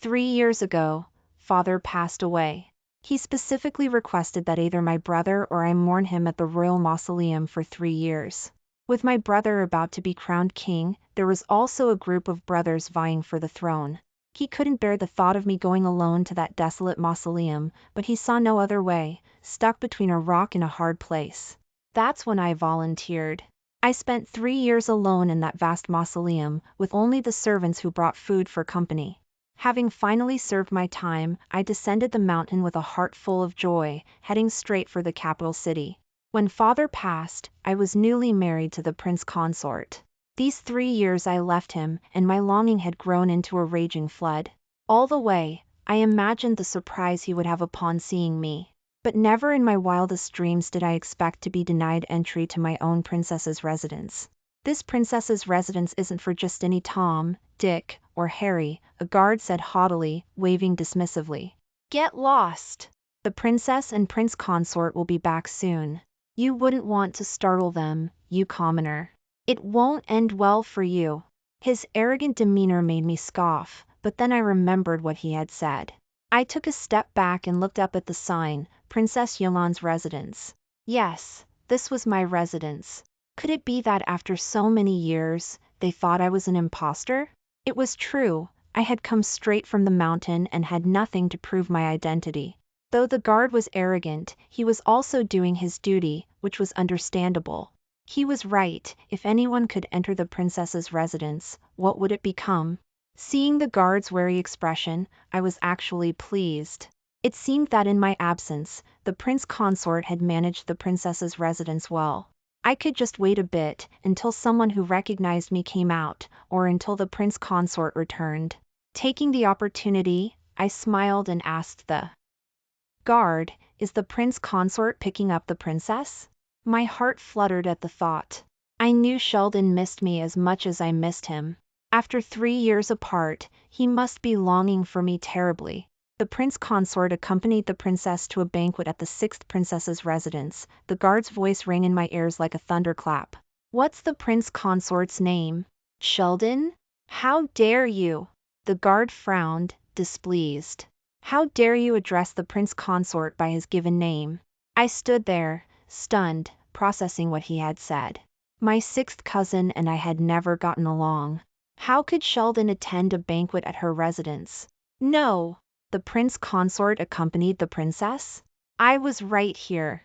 3 years ago, father passed away. He specifically requested that either my brother or I mourn him at the royal mausoleum for 3 years. With my brother about to be crowned king, there was also a group of brothers vying for the throne. He couldn't bear the thought of me going alone to that desolate mausoleum, but he saw no other way, stuck between a rock and a hard place. That's when I volunteered. I spent 3 years alone in that vast mausoleum, with only the servants who brought food for company. Having finally served my time, I descended the mountain with a heart full of joy, heading straight for the capital city. When father passed, I was newly married to the prince consort. These 3 years I left him, and my longing had grown into a raging flood. All the way, I imagined the surprise he would have upon seeing me. But never in my wildest dreams did I expect to be denied entry to my own princess's residence. This princess's residence isn't for just any Tom, Dick, or Harry, a guard said haughtily, waving dismissively. Get lost! The princess and prince consort will be back soon. You wouldn't want to startle them, you commoner. It won't end well for you. His arrogant demeanor made me scoff, but then I remembered what he had said. I took a step back and looked up at the sign, Princess Yolan's residence. Yes, this was my residence. Could it be that after so many years, they thought I was an imposter? It was true, I had come straight from the mountain and had nothing to prove my identity. Though the guard was arrogant, he was also doing his duty, which was understandable. He was right, if anyone could enter the princess's residence, what would it become? Seeing the guard's wary expression, I was actually pleased. It seemed that in my absence, the prince consort had managed the princess's residence well. I could just wait a bit, until someone who recognized me came out, or until the prince consort returned. Taking the opportunity, I smiled and asked the guard, "Is the prince consort picking up the princess?" My heart fluttered at the thought. I knew Sheldon missed me as much as I missed him. After 3 years apart, he must be longing for me terribly. The prince consort accompanied the princess to a banquet at the sixth princess's residence. The guard's voice rang in my ears like a thunderclap. What's the prince consort's name? Sheldon? How dare you? The guard frowned, displeased. How dare you address the prince consort by his given name? I stood there, stunned, processing what he had said. My sixth cousin and I had never gotten along. How could Sheldon attend a banquet at her residence? No. The prince consort accompanied the princess? I was right here.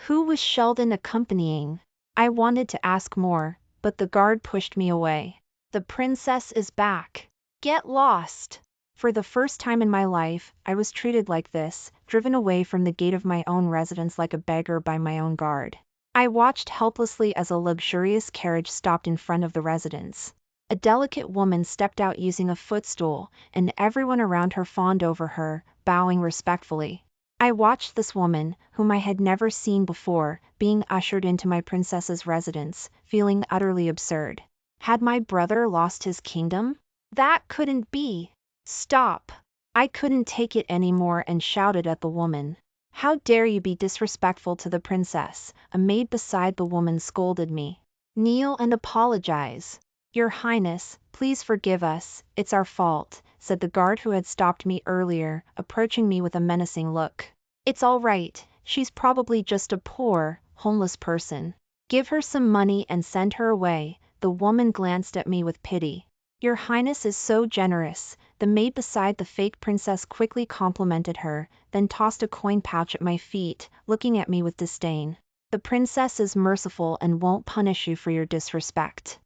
Who was Sheldon accompanying? I wanted to ask more, but the guard pushed me away. The princess is back. Get lost. For the first time in my life, I was treated like this, driven away from the gate of my own residence like a beggar by my own guard. I watched helplessly as a luxurious carriage stopped in front of the residence. A delicate woman stepped out using a footstool, and everyone around her fawned over her, bowing respectfully. I watched this woman, whom I had never seen before, being ushered into my princess's residence, feeling utterly absurd. Had my brother lost his kingdom? That couldn't be. Stop. I couldn't take it anymore and shouted at the woman. How dare you be disrespectful to the princess? A maid beside the woman scolded me. Kneel and apologize. Your Highness, please forgive us, it's our fault, said the guard who had stopped me earlier, approaching me with a menacing look. It's all right, she's probably just a poor, homeless person. Give her some money and send her away. The woman glanced at me with pity. Your Highness is so generous. The maid beside the fake princess quickly complimented her, then tossed a coin pouch at my feet, looking at me with disdain. The princess is merciful and won't punish you for your disrespect.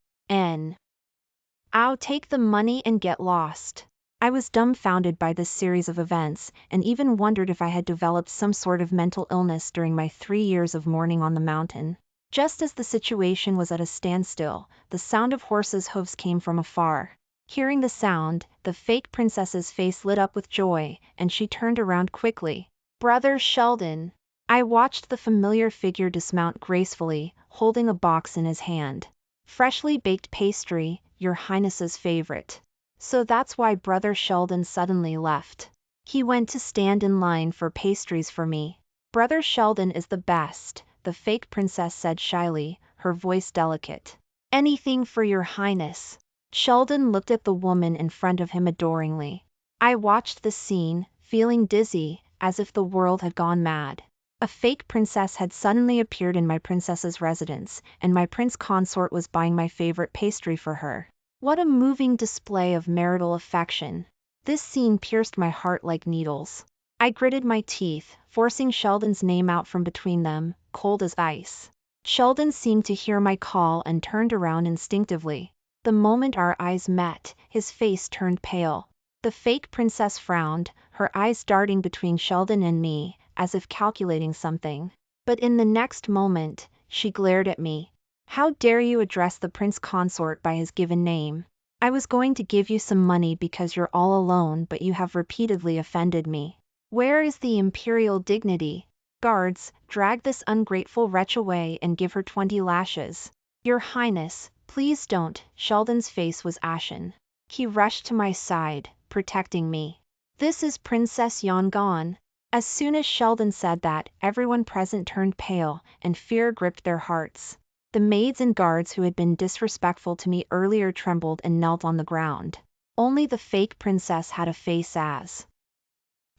I'll take the money and get lost. I was dumbfounded by this series of events, and even wondered if I had developed some sort of mental illness during my 3 years of mourning on the mountain. Just as the situation was at a standstill, the sound of horses' hooves came from afar. Hearing the sound, the fake princess's face lit up with joy, and she turned around quickly. Brother Sheldon! I watched the familiar figure dismount gracefully, holding a box in his hand. Freshly baked pastry, Your Highness's favorite. So that's why Brother Sheldon suddenly left. He went to stand in line for pastries for me. Brother Sheldon is the best, the fake princess said shyly, her voice delicate. Anything for Your Highness. Sheldon looked at the woman in front of him adoringly. I watched the scene, feeling dizzy, as if the world had gone mad. A fake princess had suddenly appeared in my princess's residence, and my prince consort was buying my favorite pastry for her. What a moving display of marital affection. This scene pierced my heart like needles. I gritted my teeth, forcing Sheldon's name out from between them, cold as ice. Sheldon seemed to hear my call and turned around instinctively. The moment our eyes met, his face turned pale. The fake princess frowned, her eyes darting between Sheldon and me, as if calculating something. But in the next moment, she glared at me. How dare you address the prince consort by his given name? I was going to give you some money because you're all alone, but you have repeatedly offended me. Where is the imperial dignity? Guards, drag this ungrateful wretch away and give her 20 lashes. Your Highness, please don't. Sheldon's face was ashen. He rushed to my side, protecting me. This is Princess Yangon. As soon as Sheldon said that, everyone present turned pale, and fear gripped their hearts. The maids and guards who had been disrespectful to me earlier trembled and knelt on the ground. Only the fake princess had a face as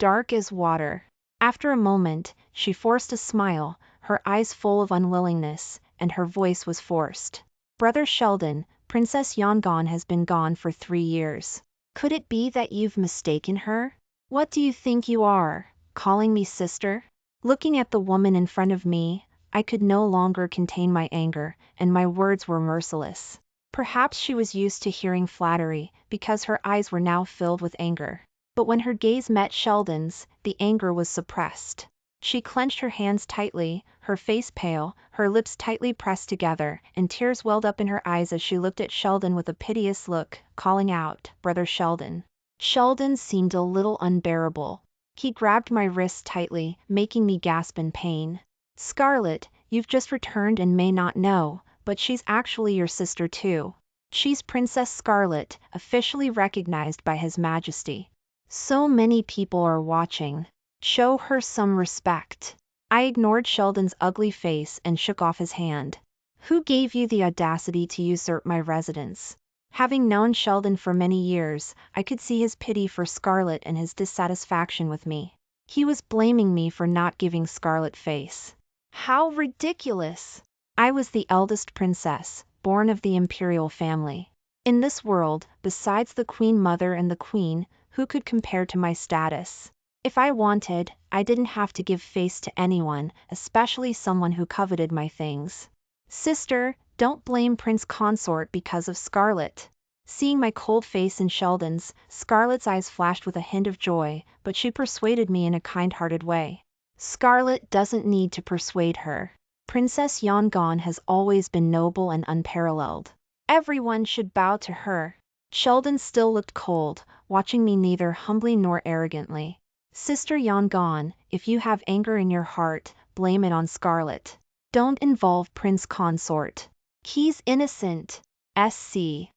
dark as water. After a moment, she forced a smile, her eyes full of unwillingness, and her voice was forced. Brother Sheldon, Princess Yangon has been gone for 3 years. Could it be that you've mistaken her? What do you think you are, calling me sister? Looking at the woman in front of me, I could no longer contain my anger, and my words were merciless. Perhaps she was used to hearing flattery, because her eyes were now filled with anger. But when her gaze met Sheldon's, the anger was suppressed. She clenched her hands tightly, her face pale, her lips tightly pressed together, and tears welled up in her eyes as she looked at Sheldon with a piteous look, calling out, "Brother Sheldon." Sheldon seemed a little unbearable. He grabbed my wrists tightly, making me gasp in pain. "Scarlet, you've just returned and may not know, but she's actually your sister too. She's Princess Scarlet, officially recognized by His Majesty. So many people are watching. Show her some respect." I ignored Sheldon's ugly face and shook off his hand. "Who gave you the audacity to usurp my residence?" Having known Sheldon for many years, I could see his pity for Scarlet and his dissatisfaction with me. He was blaming me for not giving Scarlet face. How ridiculous! I was the eldest princess, born of the imperial family. In this world, besides the Queen Mother and the Queen, who could compare to my status? If I wanted, I didn't have to give face to anyone, especially someone who coveted my things. "Sister, don't blame Prince Consort because of Scarlet." Seeing my cold face in Sheldon's, Scarlet's eyes flashed with a hint of joy, but she persuaded me in a kind-hearted way. "Scarlet doesn't need to persuade her. Princess Yangon has always been noble and unparalleled. Everyone should bow to her." Sheldon still looked cold, watching me neither humbly nor arrogantly. "Sister Yangon, if you have anger in your heart, blame it on Scarlet. Don't involve Prince Consort. He's innocent. SC.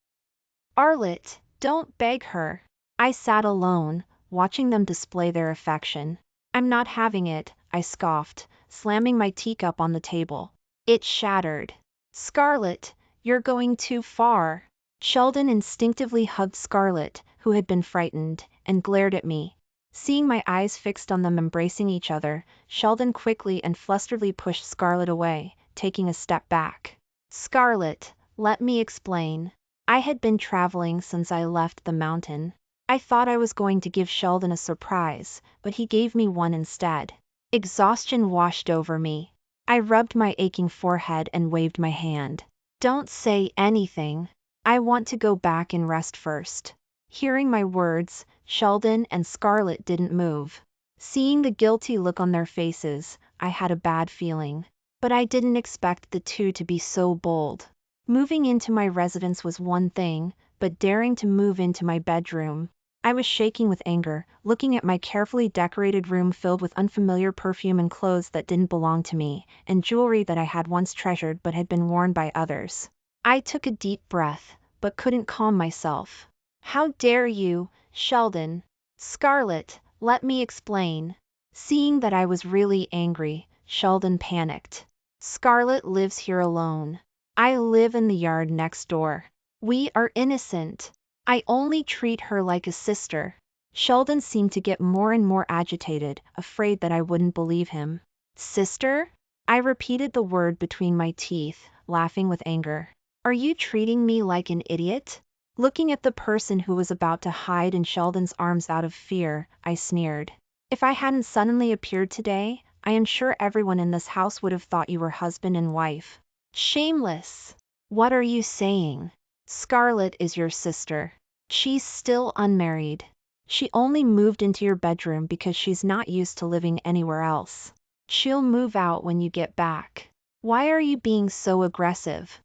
Arlet, don't beg her." I sat alone, watching them display their affection. "I'm not having it," I scoffed, slamming my teacup on the table. It shattered. "Scarlet, you're going too far." Sheldon instinctively hugged Scarlet, who had been frightened, and glared at me. Seeing my eyes fixed on them embracing each other, Sheldon quickly and flusteredly pushed Scarlet away, taking a step back. "Scarlet, let me explain. I had been traveling since I left the mountain. I thought I was going to give Sheldon a surprise, but he gave me one instead." Exhaustion washed over me. I rubbed my aching forehead and waved my hand. "Don't say anything. I want to go back and rest first." Hearing my words, Sheldon and Scarlet didn't move. Seeing the guilty look on their faces, I had a bad feeling. But I didn't expect the two to be so bold. Moving into my residence was one thing, but daring to move into my bedroom. I was shaking with anger, looking at my carefully decorated room filled with unfamiliar perfume and clothes that didn't belong to me, and jewelry that I had once treasured but had been worn by others. I took a deep breath, but couldn't calm myself. "How dare you, Sheldon?" "Scarlet, let me explain." Seeing that I was really angry, Sheldon panicked. "Scarlet lives here alone. I live in the yard next door. We are innocent. I only treat her like a sister." Sheldon seemed to get more and more agitated, afraid that I wouldn't believe him. Sister? I repeated the word between my teeth, laughing with anger. Are you treating me like an idiot? Looking at the person who was about to hide in Sheldon's arms out of fear, I sneered. If I hadn't suddenly appeared today, I am sure everyone in this house would have thought you were husband and wife. Shameless! What are you saying? Scarlett is your sister. She's still unmarried. She only moved into your bedroom because she's not used to living anywhere else. She'll move out when you get back. Why are you being so aggressive?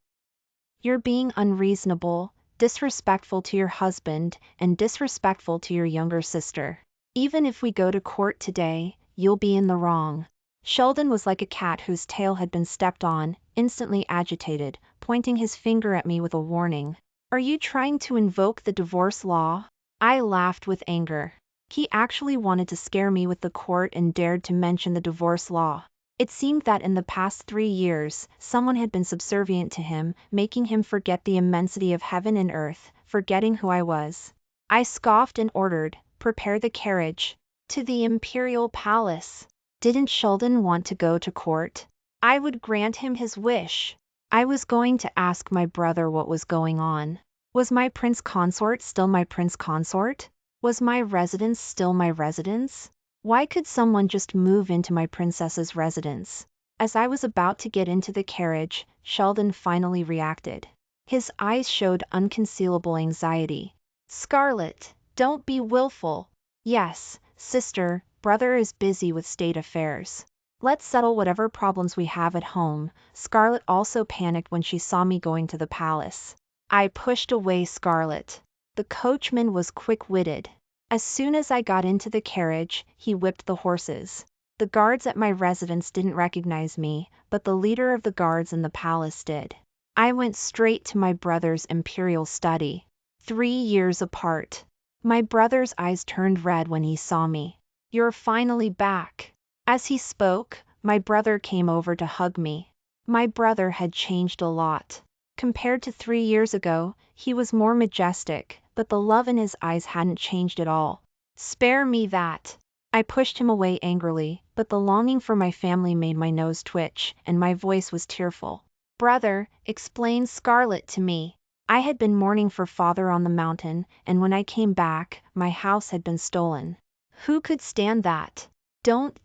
You're being unreasonable, disrespectful to your husband, and disrespectful to your younger sister. Even if we go to court today, you'll be in the wrong. Sheldon was like a cat whose tail had been stepped on, instantly agitated, pointing his finger at me with a warning. Are you trying to invoke the divorce law? I laughed with anger. He actually wanted to scare me with the court and dared to mention the divorce law. It seemed that in the past 3 years, someone had been subservient to him, making him forget the immensity of heaven and earth, forgetting who I was. I scoffed and ordered, "Prepare the carriage. To the imperial palace." Didn't Sheldon want to go to court? I would grant him his wish. I was going to ask my brother what was going on. Was my prince consort still my prince consort? Was my residence still my residence? Why could someone just move into my princess's residence? As I was about to get into the carriage, Sheldon finally reacted. His eyes showed unconcealable anxiety. Scarlett, don't be willful. Yes, sister, brother is busy with state affairs. Let's settle whatever problems we have at home. Scarlett also panicked when she saw me going to the palace. I pushed away Scarlett. The coachman was quick-witted. As soon as I got into the carriage, he whipped the horses. The guards at my residence didn't recognize me, but the leader of the guards in the palace did. I went straight to my brother's imperial study. 3 years apart. My brother's eyes turned red when he saw me. You're finally back. As he spoke, my brother came over to hug me. My brother had changed a lot. Compared to 3 years ago, he was more majestic, but the love in his eyes hadn't changed at all. Spare me that. I pushed him away angrily, but the longing for my family made my nose twitch, and my voice was tearful. Brother, explain Scarlett to me. I had been mourning for father on the mountain, and when I came back, my house had been stolen. Who could stand that? Don't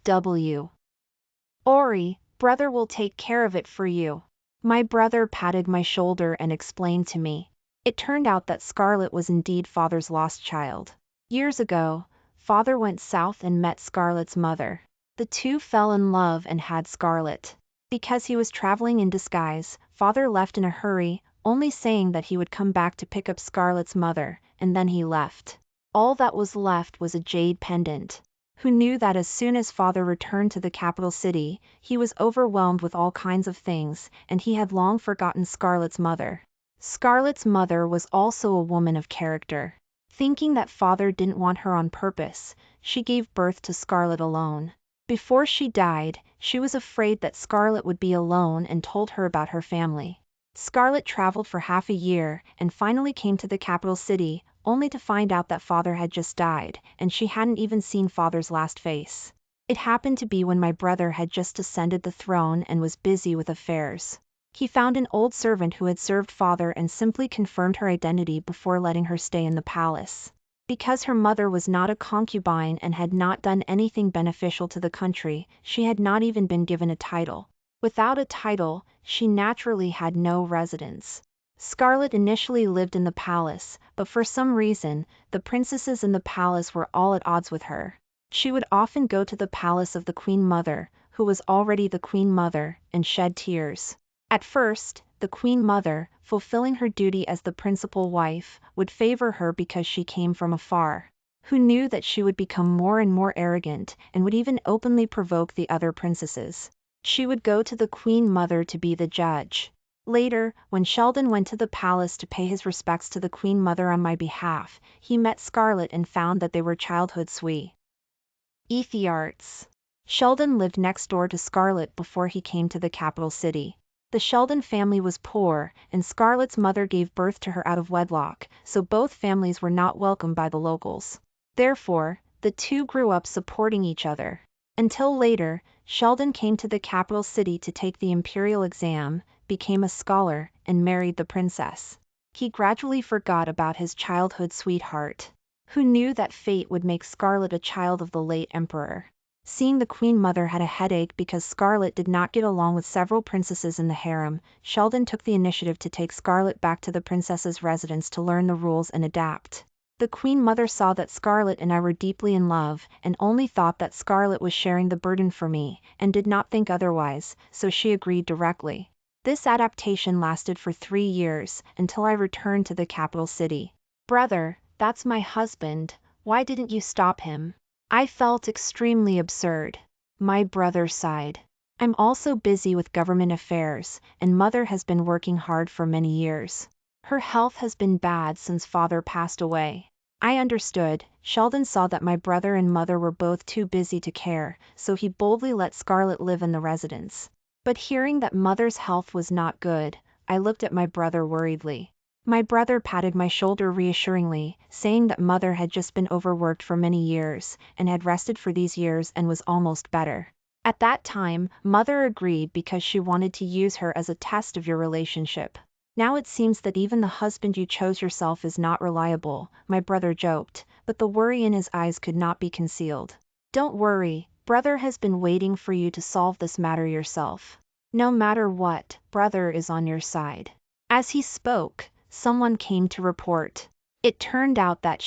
worry, brother will take care of it for you. My brother patted my shoulder and explained to me. It turned out that Scarlett was indeed father's lost child. Years ago, father went south and met Scarlett's mother. The two fell in love and had Scarlett. Because he was traveling in disguise, father left in a hurry, only saying that he would come back to pick up Scarlett's mother, and then he left. All that was left was a jade pendant. Who knew that as soon as father returned to the capital city, he was overwhelmed with all kinds of things, and he had long forgotten Scarlett's mother. Scarlett's mother was also a woman of character. Thinking that father didn't want her on purpose, she gave birth to Scarlett alone. Before she died, she was afraid that Scarlett would be alone and told her about her family. Scarlett traveled for half a year and finally came to the capital city, only to find out that father had just died, and she hadn't even seen father's last face. It happened to be when my brother had just ascended the throne and was busy with affairs. He found an old servant who had served father and simply confirmed her identity before letting her stay in the palace. Because her mother was not a concubine and had not done anything beneficial to the country, she had not even been given a title. Without a title, she naturally had no residence. Scarlett initially lived in the palace, but for some reason, the princesses in the palace were all at odds with her. She would often go to the palace of the Queen Mother, who was already the Queen Mother, and shed tears. At first, the Queen Mother, fulfilling her duty as the principal wife, would favor her because she came from afar. Who knew that she would become more and more arrogant, and would even openly provoke the other princesses. She would go to the Queen Mother to be the judge. Later, when Sheldon went to the palace to pay his respects to the Queen Mother on my behalf, he met Scarlett and found that they were childhood sweethearts. Sheldon lived next door to Scarlett before he came to the capital city. The Sheldon family was poor, and Scarlett's mother gave birth to her out of wedlock, so both families were not welcomed by the locals. Therefore, the two grew up supporting each other. Until later, Sheldon came to the capital city to take the imperial exam, became a scholar, and married the princess. He gradually forgot about his childhood sweetheart. Who knew that fate would make Scarlet a child of the late emperor? Seeing the queen mother had a headache because Scarlet did not get along with several princesses in the harem, Sheldon took the initiative to take Scarlet back to the princess's residence to learn the rules and adapt. The queen mother saw that Scarlet and I were deeply in love, and only thought that Scarlet was sharing the burden for me, and did not think otherwise, so she agreed directly. This adaptation lasted for 3 years, until I returned to the capital city. Brother, that's my husband, why didn't you stop him? I felt extremely absurd. My brother sighed. I'm also busy with government affairs, and mother has been working hard for many years. Her health has been bad since father passed away. I understood. Sheldon saw that my brother and mother were both too busy to care, so he boldly let Scarlet live in the residence. But hearing that mother's health was not good, I looked at my brother worriedly. My brother patted my shoulder reassuringly, saying that mother had just been overworked for many years, and had rested for these years and was almost better. At that time, mother agreed because she wanted to use her as a test of your relationship. Now it seems that even the husband you chose yourself is not reliable, my brother joked, but the worry in his eyes could not be concealed. Don't worry, brother has been waiting for you to solve this matter yourself. No matter what, brother is on your side. As he spoke, someone came to report. It turned out that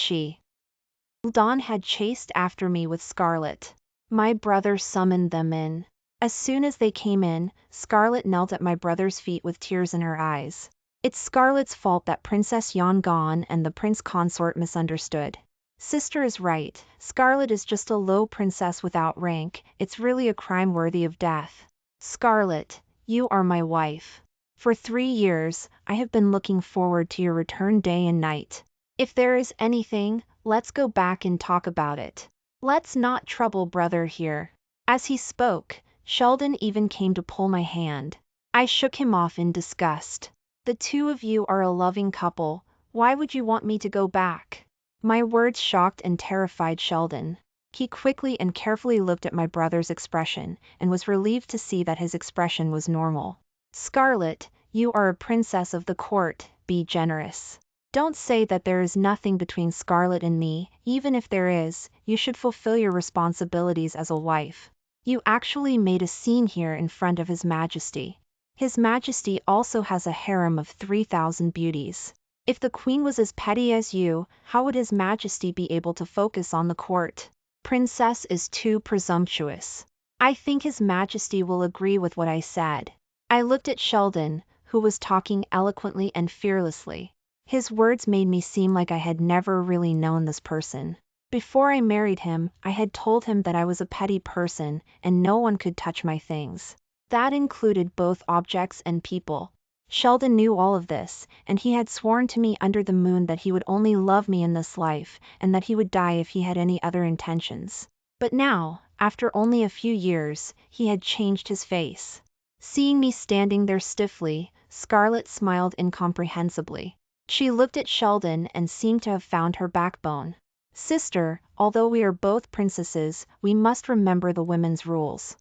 Dawn had chased after me with Scarlet. My brother summoned them in. As soon as they came in, Scarlet knelt at my brother's feet with tears in her eyes. It's Scarlet's fault that Princess Yon gone and the prince consort misunderstood. Sister is right, Scarlet is just a low princess without rank, it's really a crime worthy of death. Scarlet, you are my wife. For 3 years, I have been looking forward to your return day and night. If there is anything, let's go back and talk about it. Let's not trouble brother here. As he spoke, Sheldon even came to pull my hand. I shook him off in disgust. The two of you are a loving couple, why would you want me to go back? My words shocked and terrified Sheldon. He quickly and carefully looked at my brother's expression, and was relieved to see that his expression was normal. Scarlet, you are a princess of the court, be generous. Don't say that there is nothing between Scarlet and me, even if there is, you should fulfill your responsibilities as a wife. You actually made a scene here in front of His Majesty. His Majesty also has a harem of 3,000 beauties. If the queen was as petty as you, how would His Majesty be able to focus on the court? Princess is too presumptuous. I think His Majesty will agree with what I said. I looked at Sheldon, who was talking eloquently and fearlessly. His words made me seem like I had never really known this person. Before I married him, I had told him that I was a petty person, and no one could touch my things. That included both objects and people. Sheldon knew all of this, and he had sworn to me under the moon that he would only love me in this life, and that he would die if he had any other intentions. But now, after only a few years, he had changed his face. Seeing me standing there stiffly, Scarlet smiled incomprehensibly. She looked at Sheldon and seemed to have found her backbone. Sister, although we are both princesses, we must remember the women's rules.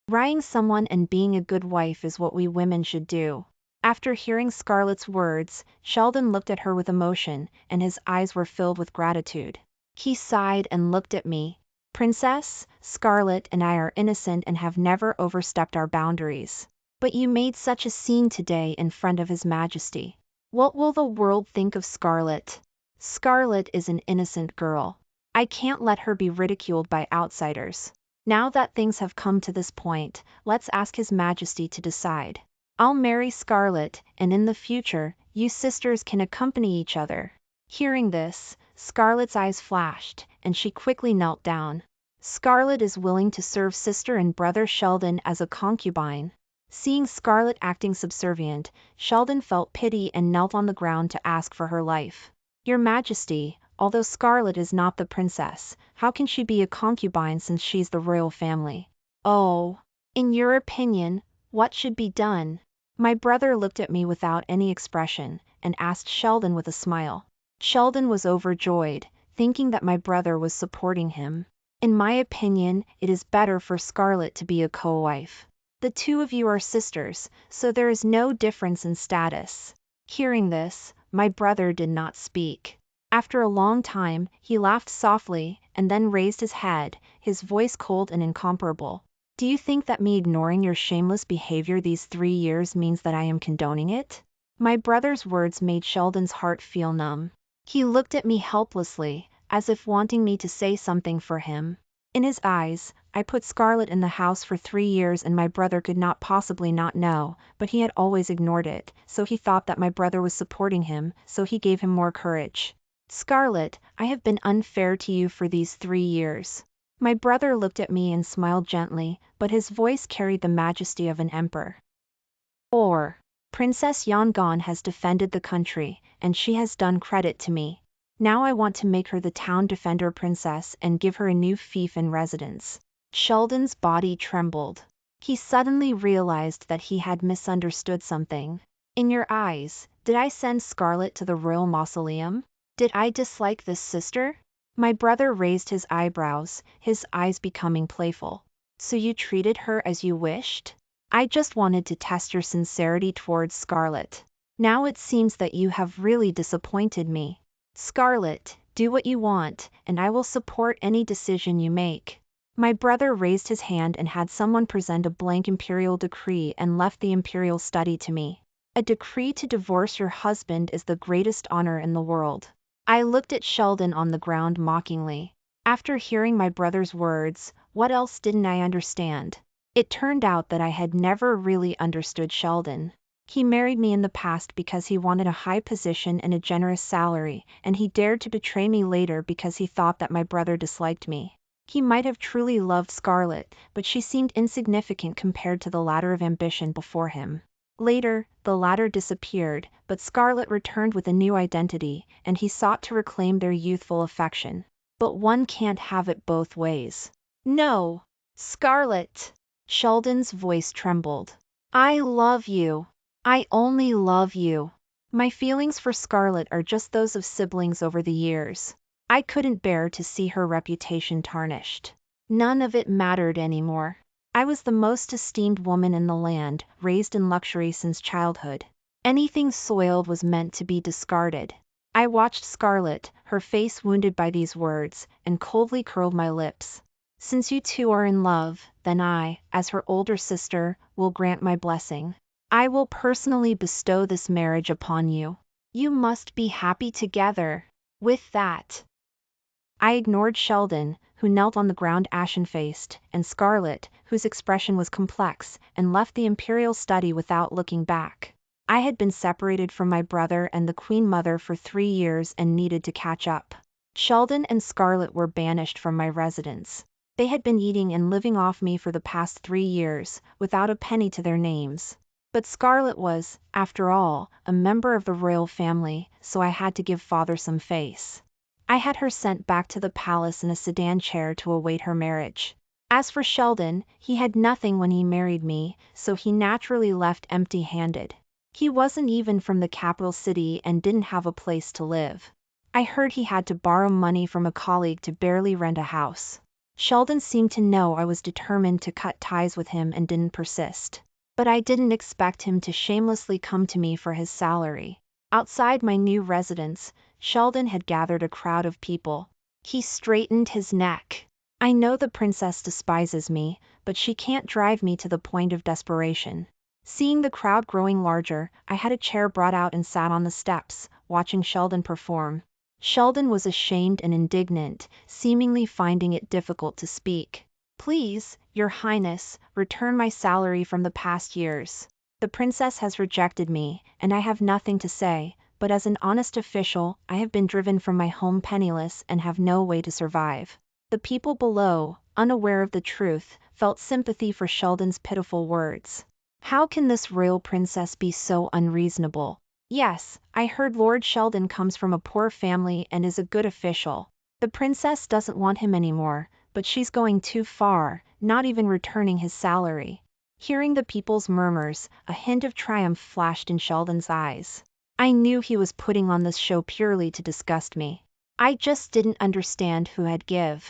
Marrying someone and being a good wife is what we women should do. After hearing Scarlet's words, Sheldon looked at her with emotion, and his eyes were filled with gratitude. He sighed and looked at me. Princess, Scarlet and I are innocent and have never overstepped our boundaries. But you made such a scene today in front of His Majesty. What will the world think of Scarlet? Scarlet is an innocent girl. I can't let her be ridiculed by outsiders. Now that things have come to this point, let's ask His Majesty to decide. I'll marry Scarlet, and in the future, you sisters can accompany each other. Hearing this, Scarlet's eyes flashed, and she quickly knelt down. Scarlet is willing to serve sister and brother Sheldon as a concubine. Seeing Scarlet acting subservient, Sheldon felt pity and knelt on the ground to ask for her life. Your Majesty, although Scarlet is not the princess, how can she be a concubine since she's the royal family? Oh, in your opinion, what should be done? My brother looked at me without any expression, and asked Sheldon with a smile. Sheldon was overjoyed, thinking that my brother was supporting him. In my opinion, it is better for Scarlet to be a co-wife. The two of you are sisters, so there is no difference in status. Hearing this, my brother did not speak. After a long time, he laughed softly, and then raised his head, his voice cold and incomparable. Do you think that me ignoring your shameless behavior these 3 years means that I am condoning it? My brother's words made Sheldon's heart feel numb. He looked at me helplessly, as if wanting me to say something for him. In his eyes, I put Scarlet in the house for 3 years and my brother could not possibly not know, but he had always ignored it, so he thought that my brother was supporting him, so he gave him more courage. Scarlet, I have been unfair to you for these 3 years. My brother looked at me and smiled gently, but his voice carried the majesty of an emperor. Or, Princess Yangon has defended the country, and she has done credit to me. Now I want to make her the town defender princess and give her a new fief and residence. Sheldon's body trembled. He suddenly realized that he had misunderstood something. In your eyes, did I send Scarlet to the royal mausoleum? Did I dislike this sister? My brother raised his eyebrows, his eyes becoming playful. So you treated her as you wished? I just wanted to test your sincerity towards Scarlet. Now it seems that you have really disappointed me. Scarlet, do what you want, and I will support any decision you make. My brother raised his hand and had someone present a blank imperial decree and left the imperial study to me. A decree to divorce your husband is the greatest honor in the world. I looked at Sheldon on the ground mockingly. After hearing my brother's words, what else didn't I understand? It turned out that I had never really understood Sheldon. He married me in the past because he wanted a high position and a generous salary, and he dared to betray me later because he thought that my brother disliked me. He might have truly loved Scarlet, but she seemed insignificant compared to the ladder of ambition before him. Later, the ladder disappeared, but Scarlet returned with a new identity, and he sought to reclaim their youthful affection. But one can't have it both ways. No! Scarlet! Sheldon's voice trembled. I love you. I only love you. My feelings for Scarlet are just those of siblings over the years. I couldn't bear to see her reputation tarnished. None of it mattered anymore. I was the most esteemed woman in the land, raised in luxury since childhood. Anything soiled was meant to be discarded. I watched Scarlet, her face wounded by these words, and coldly curled my lips. Since you two are in love, then I, as her older sister, will grant my blessing. I will personally bestow this marriage upon you. You must be happy together. With that, I ignored Sheldon, who knelt on the ground ashen-faced, and Scarlet, whose expression was complex, and left the imperial study without looking back. I had been separated from my brother and the Queen Mother for 3 years and needed to catch up. Sheldon and Scarlet were banished from my residence. They had been eating and living off me for the past 3 years, without a penny to their names. But Scarlet was, after all, a member of the royal family, so I had to give father some face. I had her sent back to the palace in a sedan chair to await her marriage. As for Sheldon, he had nothing when he married me, so he naturally left empty-handed. He wasn't even from the capital city and didn't have a place to live. I heard he had to borrow money from a colleague to barely rent a house. Sheldon seemed to know I was determined to cut ties with him and didn't persist. But I didn't expect him to shamelessly come to me for his salary. Outside my new residence, Sheldon had gathered a crowd of people. He straightened his neck. I know the princess despises me, but she can't drive me to the point of desperation. Seeing the crowd growing larger, I had a chair brought out and sat on the steps, watching Sheldon perform. Sheldon was ashamed and indignant, seemingly finding it difficult to speak. Please, Your Highness, return my salary from the past years. The princess has rejected me, and I have nothing to say, but as an honest official, I have been driven from my home penniless and have no way to survive. The people below, unaware of the truth, felt sympathy for Sheldon's pitiful words. How can this royal princess be so unreasonable? Yes, I heard Lord Sheldon comes from a poor family and is a good official. The princess doesn't want him anymore, but she's going too far, not even returning his salary. Hearing the people's murmurs, a hint of triumph flashed in Sheldon's eyes. I knew he was putting on this show purely to disgust me. I just didn't understand who had given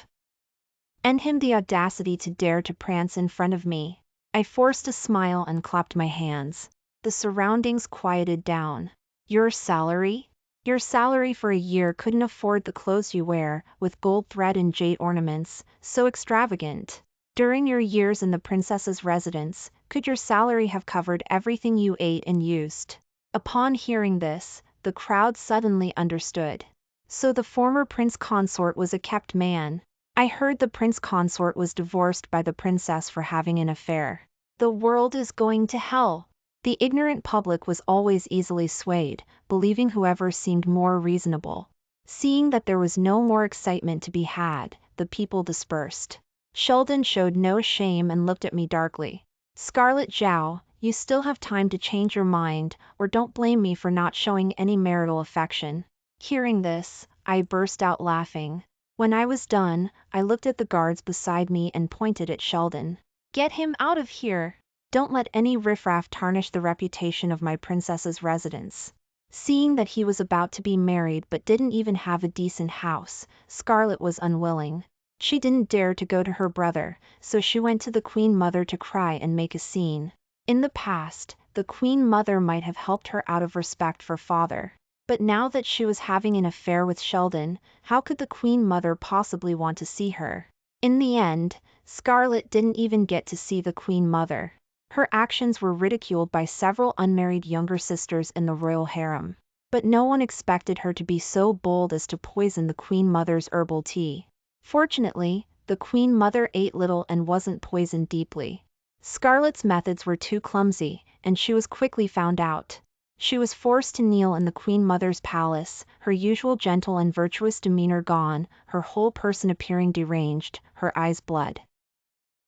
him the audacity to dare to prance in front of me. I forced a smile and clapped my hands. The surroundings quieted down. Your salary? Your salary for a year couldn't afford the clothes you wear, with gold thread and jade ornaments, so extravagant. During your years in the princess's residence, could your salary have covered everything you ate and used? Upon hearing this, the crowd suddenly understood. So the former prince consort was a kept man. I heard the prince consort was divorced by the princess for having an affair. The world is going to hell. The ignorant public was always easily swayed, believing whoever seemed more reasonable. Seeing that there was no more excitement to be had, the people dispersed. Sheldon showed no shame and looked at me darkly. Scarlet Zhao, you still have time to change your mind, or don't blame me for not showing any marital affection. Hearing this, I burst out laughing. When I was done, I looked at the guards beside me and pointed at Sheldon. Get him out of here! Don't let any riffraff tarnish the reputation of my princess's residence. Seeing that he was about to be married but didn't even have a decent house, Scarlet was unwilling. She didn't dare to go to her brother, so she went to the Queen Mother to cry and make a scene. In the past, the Queen Mother might have helped her out of respect for father. But now that she was having an affair with Sheldon, how could the Queen Mother possibly want to see her? In the end, Scarlet didn't even get to see the Queen Mother. Her actions were ridiculed by several unmarried younger sisters in the royal harem. But no one expected her to be so bold as to poison the Queen Mother's herbal tea. Fortunately, the Queen Mother ate little and wasn't poisoned deeply. Scarlet's methods were too clumsy, and she was quickly found out. She was forced to kneel in the Queen Mother's palace, her usual gentle and virtuous demeanor gone, her whole person appearing deranged, her eyes blood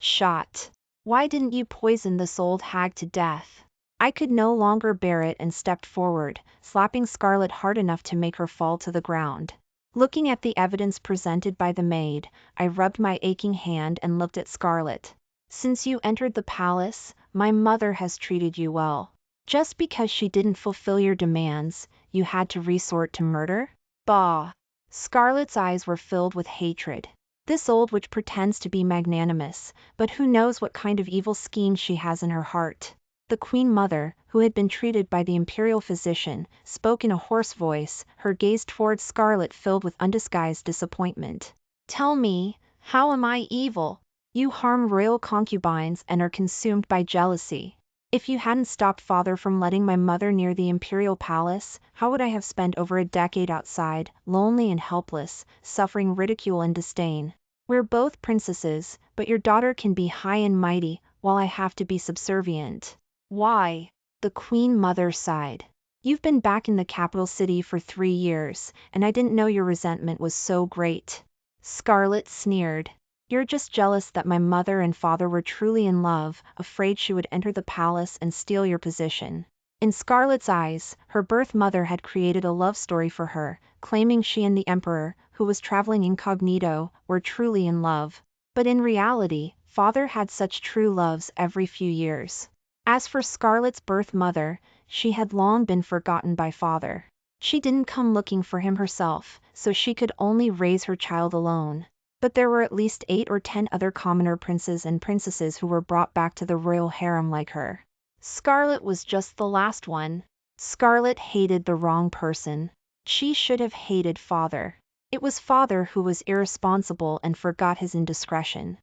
shot. Why didn't you poison this old hag to death? I could no longer bear it and stepped forward, slapping Scarlet hard enough to make her fall to the ground. Looking at the evidence presented by the maid, I rubbed my aching hand and looked at Scarlet. Since you entered the palace, my mother has treated you well. Just because she didn't fulfill your demands, you had to resort to murder? Bah! Scarlet's eyes were filled with hatred. This old witch pretends to be magnanimous, but who knows what kind of evil scheme she has in her heart. The Queen Mother, who had been treated by the imperial physician, spoke in a hoarse voice, her gaze towards Scarlet filled with undisguised disappointment. Tell me, how am I evil? You harm royal concubines and are consumed by jealousy. If you hadn't stopped father from letting my mother near the imperial palace, how would I have spent over a decade outside, lonely and helpless, suffering ridicule and disdain? We're both princesses, but your daughter can be high and mighty, while I have to be subservient. Why? The Queen Mother sighed. You've been back in the capital city for 3 years, and I didn't know your resentment was so great. Scarlet sneered. You're just jealous that my mother and father were truly in love, afraid she would enter the palace and steal your position. In Scarlet's eyes, her birth mother had created a love story for her, claiming she and the emperor, who was traveling incognito, were truly in love. But in reality, father had such true loves every few years. As for Scarlet's birth mother, she had long been forgotten by father. She didn't come looking for him herself, so she could only raise her child alone. But there were at least 8 or 10 other commoner princes and princesses who were brought back to the royal harem like her. Scarlet was just the last one. Scarlet hated the wrong person. She should have hated father. It was father who was irresponsible and forgot his indiscretion.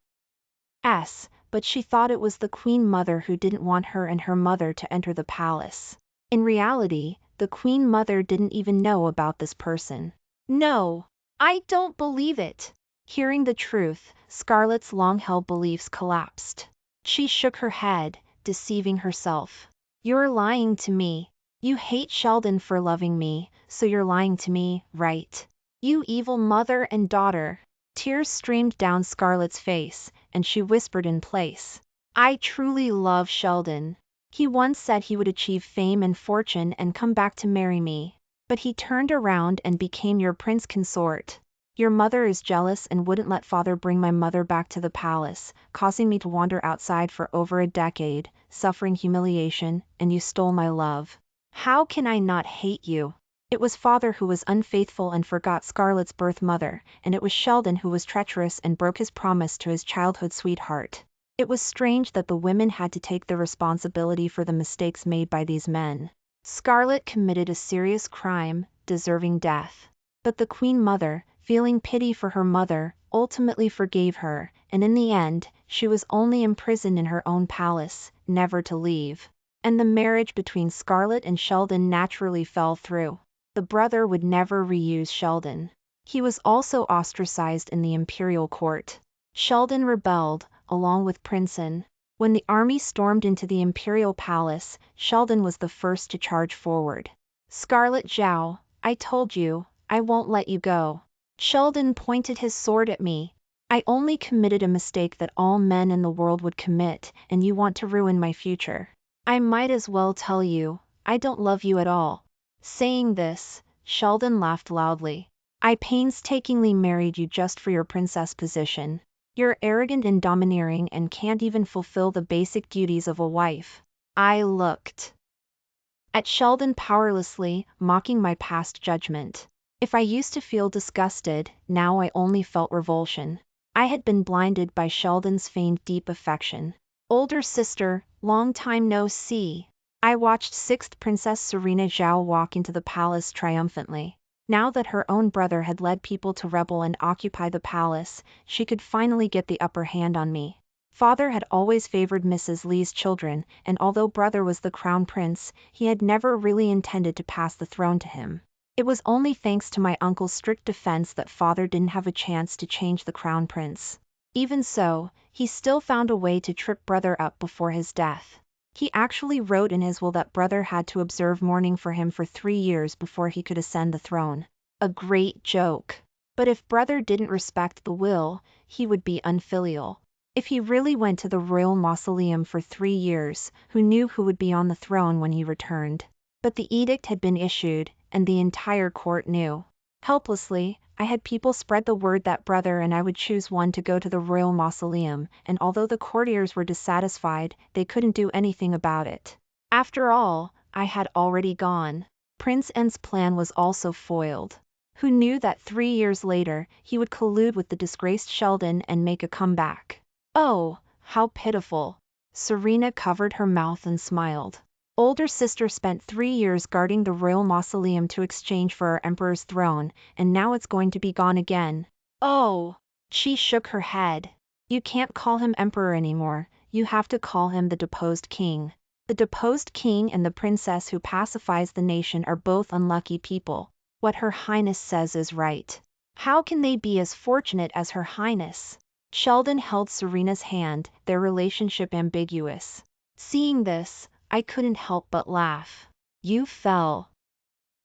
But she thought it was the Queen Mother who didn't want her and her mother to enter the palace. In reality, the Queen Mother didn't even know about this person. No, I don't believe it. Hearing the truth, Scarlet's long-held beliefs collapsed. She shook her head, deceiving herself. You're lying to me. You hate Sheldon for loving me, so you're lying to me, right? You evil mother and daughter. Tears streamed down Scarlet's face, and she whispered in place. I truly love Sheldon. He once said he would achieve fame and fortune and come back to marry me. But he turned around and became your prince consort. Your mother is jealous and wouldn't let father bring my mother back to the palace, causing me to wander outside for over a decade, suffering humiliation, and you stole my love. How can I not hate you? It was Father who was unfaithful and forgot Scarlett's birth mother, and it was Sheldon who was treacherous and broke his promise to his childhood sweetheart. It was strange that the women had to take the responsibility for the mistakes made by these men. Scarlett committed a serious crime, deserving death. But the Queen Mother, feeling pity for her mother, ultimately forgave her, and in the end, she was only imprisoned in her own palace, never to leave. And the marriage between Scarlett and Sheldon naturally fell through. The brother would never reuse Sheldon. He was also ostracized in the imperial court. Sheldon rebelled, along with Princeton. When the army stormed into the imperial palace, Sheldon was the first to charge forward. Scarlett Zhao, I told you, I won't let you go. Sheldon pointed his sword at me. I only committed a mistake that all men in the world would commit, and you want to ruin my future. I might as well tell you, I don't love you at all. Saying this, Sheldon laughed loudly. I painstakingly married you just for your princess position. You're arrogant and domineering and can't even fulfill the basic duties of a wife. I looked at Sheldon powerlessly, mocking my past judgment. If I used to feel disgusted, now I only felt revulsion. I had been blinded by Sheldon's feigned deep affection. Older sister, long time no see. I watched 6th Princess Serena Zhao walk into the palace triumphantly. Now that her own brother had led people to rebel and occupy the palace, she could finally get the upper hand on me. Father had always favored Mrs. Lee's children, and although brother was the crown prince, he had never really intended to pass the throne to him. It was only thanks to my uncle's strict defense that father didn't have a chance to change the crown prince. Even so, he still found a way to trip brother up before his death. He actually wrote in his will that brother had to observe mourning for him for 3 years before he could ascend the throne. A great joke. But if brother didn't respect the will, he would be unfilial. If he really went to the royal mausoleum for 3 years, who knew who would be on the throne when he returned? But the edict had been issued, and the entire court knew. Helplessly, I had people spread the word that brother and I would choose one to go to the royal mausoleum, and although the courtiers were dissatisfied, they couldn't do anything about it. After all, I had already gone. Prince N's plan was also foiled. Who knew that 3 years later, he would collude with the disgraced Sheldon and make a comeback? Oh, how pitiful. Serena covered her mouth and smiled. Older sister spent 3 years guarding the royal mausoleum to exchange for our emperor's throne, and now it's going to be gone again. Oh! She shook her head. You can't call him emperor anymore, you have to call him the deposed king. The deposed king and the princess who pacifies the nation are both unlucky people. What Her Highness says is right. How can they be as fortunate as Her Highness? Sheldon held Serena's hand, their relationship ambiguous. Seeing this, I couldn't help but laugh. You fell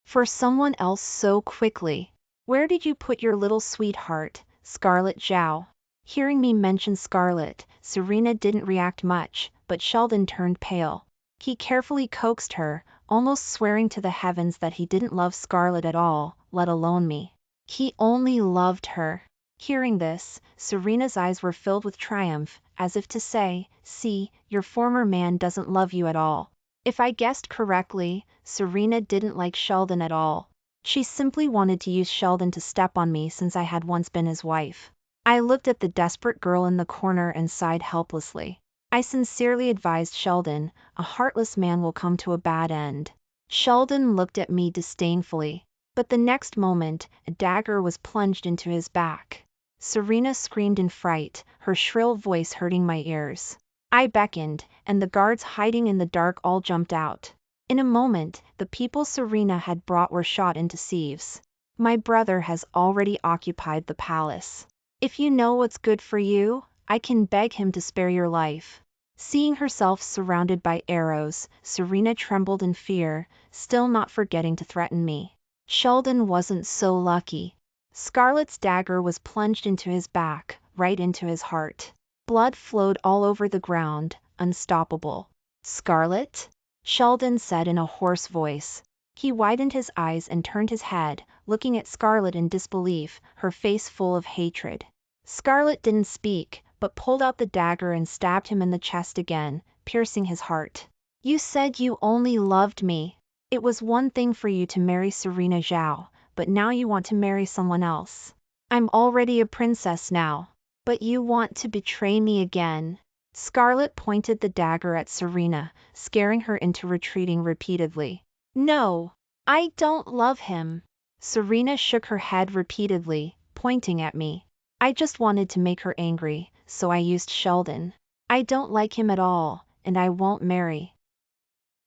for someone else so quickly. Where did you put your little sweetheart, Scarlett Zhao? Hearing me mention Scarlett, Serena didn't react much, but Sheldon turned pale. He carefully coaxed her, almost swearing to the heavens that he didn't love Scarlett at all, let alone me. He only loved her. Hearing this, Serena's eyes were filled with triumph, as if to say, see, your former man doesn't love you at all. If I guessed correctly, Serena didn't like Sheldon at all. She simply wanted to use Sheldon to step on me since I had once been his wife. I looked at the desperate girl in the corner and sighed helplessly. I sincerely advised Sheldon, a heartless man will come to a bad end. Sheldon looked at me disdainfully. But the next moment, a dagger was plunged into his back. Serena screamed in fright, her shrill voice hurting my ears. I beckoned, and the guards hiding in the dark all jumped out. In a moment, the people Serena had brought were shot into sieves. My brother has already occupied the palace. If you know what's good for you, I can beg him to spare your life. Seeing herself surrounded by arrows, Serena trembled in fear, still not forgetting to threaten me. Sheldon wasn't so lucky. Scarlett's dagger was plunged into his back, right into his heart. Blood flowed all over the ground, unstoppable. Scarlett? Sheldon said in a hoarse voice. He widened his eyes and turned his head, looking at Scarlett in disbelief, her face full of hatred. Scarlett didn't speak, but pulled out the dagger and stabbed him in the chest again, piercing his heart. You said you only loved me. It was one thing for you to marry Serena Zhao, but now you want to marry someone else. I'm already a princess now. But you want to betray me again. Scarlet pointed the dagger at Serena, scaring her into retreating repeatedly. No, I don't love him. Serena shook her head repeatedly, pointing at me. I just wanted to make her angry, so I used Sheldon. I don't like him at all, and I won't marry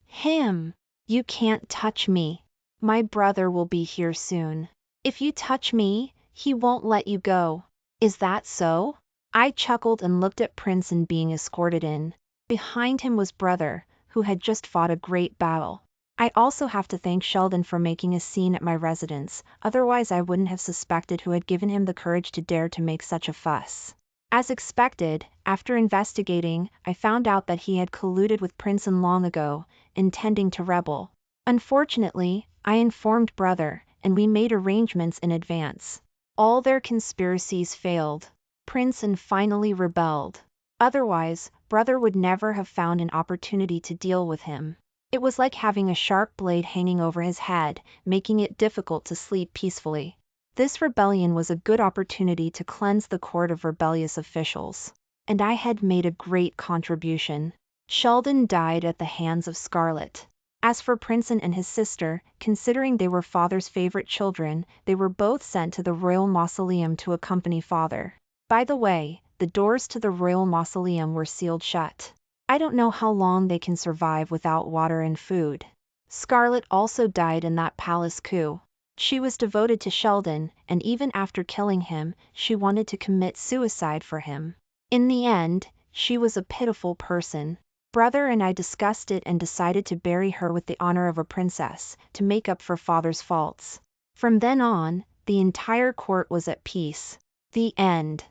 him. You can't touch me. My brother will be here soon. If you touch me, he won't let you go. Is that so? I chuckled and looked at Princeton being escorted in. Behind him was Brother, who had just fought a great battle. I also have to thank Sheldon for making a scene at my residence, otherwise I wouldn't have suspected who had given him the courage to dare to make such a fuss. As expected, after investigating, I found out that he had colluded with Princeton long ago, intending to rebel. Unfortunately, I informed Brother, and we made arrangements in advance. All their conspiracies failed. Princeton finally rebelled. Otherwise, Brother would never have found an opportunity to deal with him. It was like having a sharp blade hanging over his head, making it difficult to sleep peacefully. This rebellion was a good opportunity to cleanse the court of rebellious officials. And I had made a great contribution. Sheldon died at the hands of Scarlet. As for Princeton and his sister, considering they were Father's favorite children, they were both sent to the royal mausoleum to accompany Father. By the way, the doors to the royal mausoleum were sealed shut. I don't know how long they can survive without water and food. Scarlet also died in that palace coup. She was devoted to Sheldon, and even after killing him, she wanted to commit suicide for him. In the end, she was a pitiful person. Brother and I discussed it and decided to bury her with the honor of a princess, to make up for Father's faults. From then on, the entire court was at peace. The end.